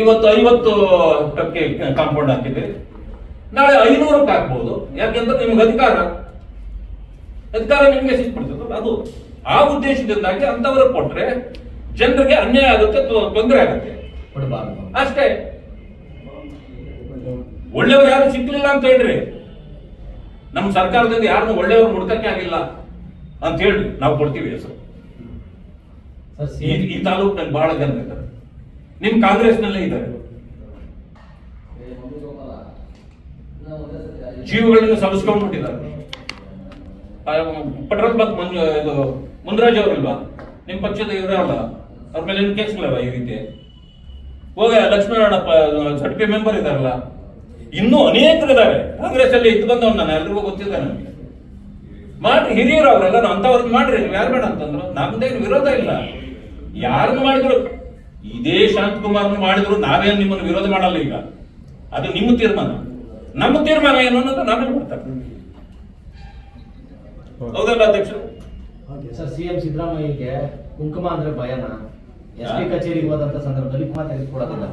ಇವತ್ತು 50% ಕಾಂಪೌಂಡ್ ಹಾಕಿದೆ, ನಾಳೆ 500ಕ್ಕೆ ಹಾಕ್ಬಹುದು. ಯಾಕೆಂದ್ರೆ ನಿಮ್ಗೆ ಅಧಿಕಾರ ನಿಮ್ಗೆ ಸಿಕ್ಬಿಡ್ತದಲ್ಲ. ಅದು ಆ ಉದ್ದೇಶದಿಂದಾಗಿ ಅಂತವ್ರಿಗೆ ಕೊಟ್ರೆ ಜನರಿಗೆ ಅನ್ಯಾಯ ಆಗುತ್ತೆ, ತೊಂದರೆ ಆಗುತ್ತೆ ಅಷ್ಟೇ. ಒಳ್ಳೆಯವರು ಯಾರು ಸಿಕ್ಲಿಲ್ಲ ಅಂತ ಹೇಳ್ರಿ, ನಮ್ಮ ಸರ್ಕಾರದಿಂದ ಯಾರನ್ನು ಒಳ್ಳೆಯವರು ಹುಡ್ಕಕ್ಕೆ ಆಗಿಲ್ಲ ಅಂತ ಹೇಳ್ರಿ, ನಾವು ಕೊಡ್ತೀವಿ ಹೆಸರು. ಈ ತಾಲೂಕಿನಲ್ಲಿ ಬಹಳ ಜನ ಇದ್ದಾರೆ, ನಿಮ್ ಕಾಂಗ್ರೆಸ್ನಲ್ಲೇ ಇದ್ದಾರೆ. ಜೀವಗಳನ್ನು ಸವಿಸ್ಕೊಂಡ್ಬಿಟ್ಟಿದ್ದಾರೆ. ಪೆಟ್ರೋಲ್ ಬಂಕ್ ಇದು ಮುನ್ರಾಜ್ ಅವರಿಲ್ವಾ, ನಿಮ್ ಪಕ್ಷದ ಇವರಲ್ಲ, ಅವ್ರ ಮೇಲೆ ಏನು ಕೇಸ್ಗಳವ ಈ ರೀತಿ? ಹೋಗ ಲಕ್ಷ್ಮೀನಾರಾಯಣಪ್ಪ ZP ಮೆಂಬರ್ ಇದಾರಲ್ಲ, ಇನ್ನೂ ಅನೇಕರಿದ್ದಾರೆ ಕಾಂಗ್ರೆಸ್ ಅಲ್ಲಿ ಇದ್ದು ಬಂದವ್, ನಾನು ಎಲ್ರಿಗೂ ಗೊತ್ತಿದೆ ನಮಗೆ. ಮಾಡ್ರಿ, ಹಿರಿಯರು ಅವರೆಲ್ಲ ಅಂತವ್ರನ್ನ ಮಾಡ್ರಿ, ನೀವು ಯಾರು ಬೇಡ ಅಂತಂದ್ರು, ನಮ್ದೇನು ವಿರೋಧ ಇಲ್ಲ. ಯಾರನ್ನು ಮಾಡಿದ್ರು, ಇದೇ ಶಾಂತಕುಮಾರ್ನು ಮಾಡಿದ್ರು ನಾವೇನು ನಿಮ್ಮನ್ನು ವಿರೋಧ ಮಾಡಲ್ಲ. ಈಗ ಅದು ನಿಮ್ಮ ತೀರ್ಮಾನ, ನಮ್ಮ ತೀರ್ಮಾನ ಏನು ಅನ್ನೋದು ನಾವೇ ಮಾಡ್ತಾರೆ. ಹೌದಲ್ಲ ಅಧ್ಯಕ್ಷರು? ಸರ್, ಸಿಎಂ ಸಿದ್ದರಾಮಯ್ಯಗೆ ಕುಂಕುಮ ಅಂದ್ರೆ ಭಯನ? SP ಕಚೇರಿಗೆ ಹೋದಂತ ಸಂದರ್ಭದಲ್ಲಿ ಕುಂಕುಮ ತೆಗೆದುಕೊಡೋದಿಲ್ಲ.